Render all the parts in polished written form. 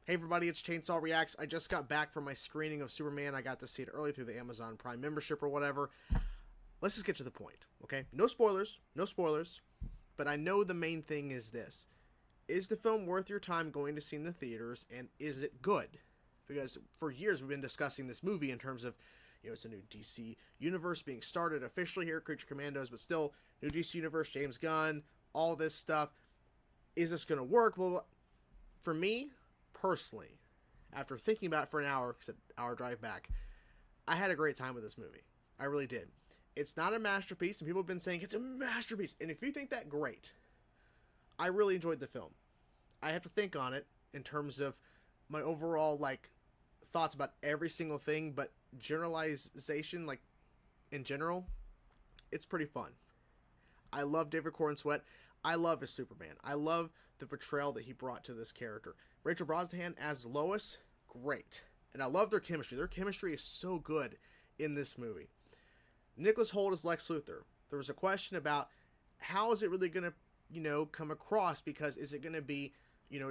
Hey everybody, it's Chainsaw Reacts. I just got back from my screening of Superman. I got to see it early through the Amazon Prime membership or whatever. Let's just get to the point, okay? No spoilers, no spoilers. But I know the main thing is this. Is the film worth your time going to see in the theaters, and is it good? Because for years we've been discussing this movie in terms of, it's a new DC universe being started officially here, Creature Commandos, but still, new DC universe, James Gunn, all this stuff. Is this going to work? Well, for me, personally, after thinking about it for an hour, because an hour drive back, I had a great time with this movie. I really did. It's not a masterpiece, and people have been saying it's a masterpiece. And if you think that, great. I really enjoyed the film. I have to think on it in terms of my overall, thoughts about every single thing, but generalization, in general, it's pretty fun. I love David Cornswet. I love his Superman. I love the portrayal that he brought to this character. Rachel Brosnahan as Lois, great. And I love their chemistry. Their chemistry is so good in this movie. Nicholas Hoult as Lex Luthor. There was a question about how is it really going to, come across, because is it going to be,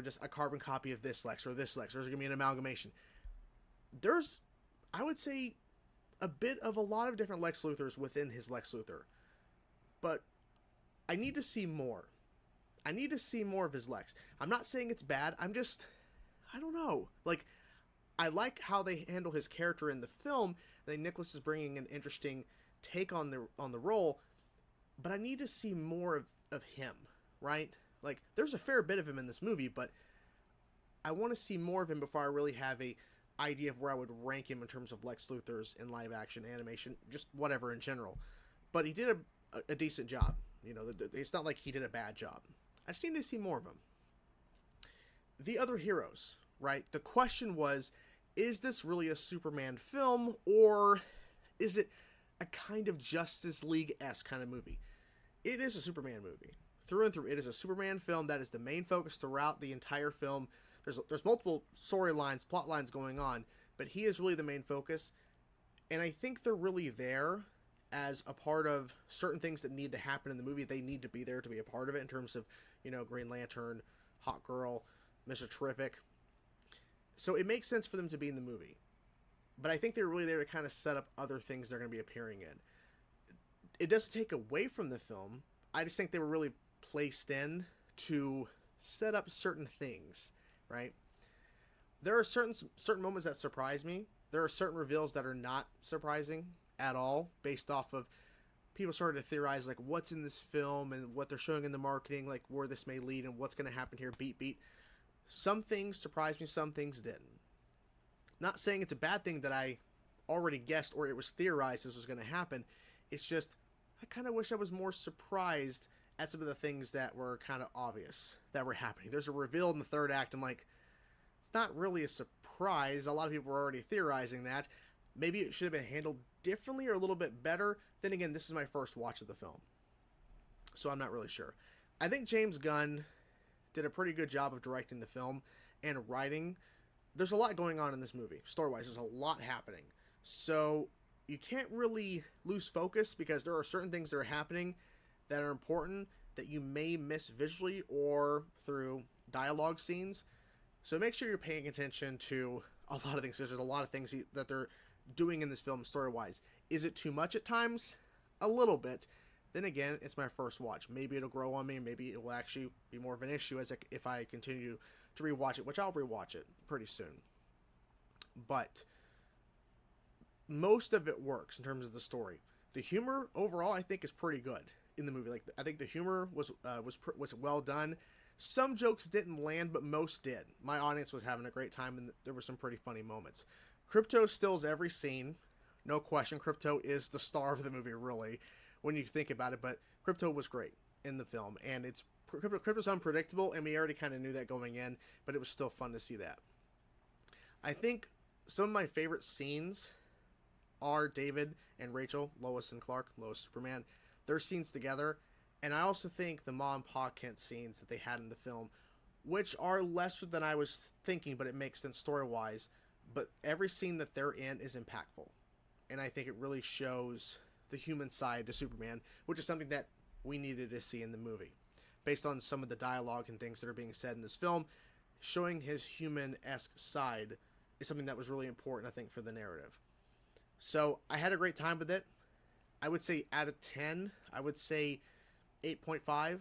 just a carbon copy of this Lex, or is it going to be an amalgamation? There's, I would say, a lot of different Lex Luthors within his Lex Luthor. But I need to see more. I need to see more of his Lex. I'm not saying it's bad. I don't know. I like how they handle his character in the film. I think Nicholas is bringing an interesting take on the role. But I need to see more of him, right? There's a fair bit of him in this movie, but I want to see more of him before I really have a idea of where I would rank him in terms of Lex Luthor's in live action, animation, just whatever in general. But he did a decent job. It's not like he did a bad job. I just need to see more of him. The other heroes, right? The question was, is this really a Superman film, or is it a kind of Justice League-esque kind of movie? It is a Superman movie. Through and through, it is a Superman film. That is the main focus throughout the entire film. There's multiple storylines, plot lines going on, but he is really the main focus. And I think they're really there as a part of certain things that need to happen in the movie. They need to be there to be a part of it in terms of, Green Lantern, Hawk Girl, Mr. Terrific. So it makes sense for them to be in the movie. But I think they're really there to kind of set up other things they're going to be appearing in. It doesn't take away from the film. I just think they were really placed in to set up certain things, right? There are certain moments that surprise me. There are certain reveals that are not surprising at all, based off of people started to theorize what's in this film and what they're showing in the marketing, where this may lead and what's going to happen here, beat. Some things surprised me, some things didn't. Not saying it's a bad thing that I already guessed or it was theorized this was going to happen. It's just I kind of wish I was more surprised at some of the things that were kind of obvious that were happening. There's a reveal in the third act. I'm like, it's not really a surprise. A lot of people were already theorizing that. Maybe it should have been handled differently or a little bit better. Then again, this is my first watch of the film, so I'm not really sure. I think James Gunn did a pretty good job of directing the film and writing. There's a lot going on in this movie, story-wise. There's a lot happening. So you can't really lose focus, because there are certain things that are happening that are important that you may miss visually or through dialogue scenes. So make sure you're paying attention to a lot of things, because there's a lot of things that they're doing in this film story-wise. Is it too much at times? A little bit. Then again, it's my first watch. Maybe it'll grow on me. Maybe it will actually be more of an issue if I continue to rewatch it, which I'll rewatch it pretty soon. But most of it works in terms of the story. The humor overall, I think, is pretty good in the movie. I think the humor was well done. Some jokes didn't land, but most did. My audience was having a great time, and there were some pretty funny moments. Krypto steals every scene. No question, Krypto is the star of the movie, really, when you think about it. But Krypto was great in the film, and Krypto's unpredictable, and we already kind of knew that going in, but it was still fun to see that. I think some of my favorite scenes are David and Rachel, Lois and Clark, Lois Superman, their scenes together. And I also think the Ma and Pa Kent scenes that they had in the film, which are lesser than I was thinking, but it makes sense story-wise. But every scene that they're in is impactful. And I think it really shows the human side to Superman, which is something that we needed to see in the movie. Based on some of the dialogue and things that are being said in this film, showing his human-esque side is something that was really important, I think, for the narrative. So I had a great time with it. I would say out of 10, I would say 8.5,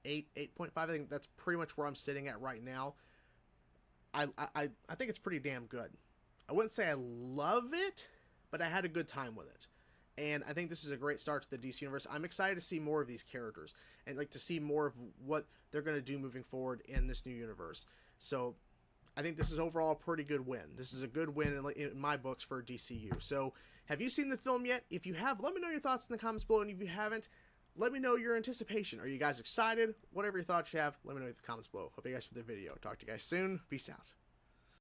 8.5. I think that's pretty much where I'm sitting at right now. I think it's pretty damn good. I wouldn't say I love it, but I had a good time with it. And I think this is a great start to the DC Universe. I'm excited to see more of these characters and like to see more of what they're going to do moving forward in this new universe. So I think this is overall a pretty good win. This is a good win in my books for DCU. So have you seen the film yet? If you have, let me know your thoughts in the comments below. And if you haven't, let me know your anticipation. Are you guys excited? Whatever your thoughts you have, let me know in the comments below. Hope you guys for the video. Talk to you guys soon. Peace out.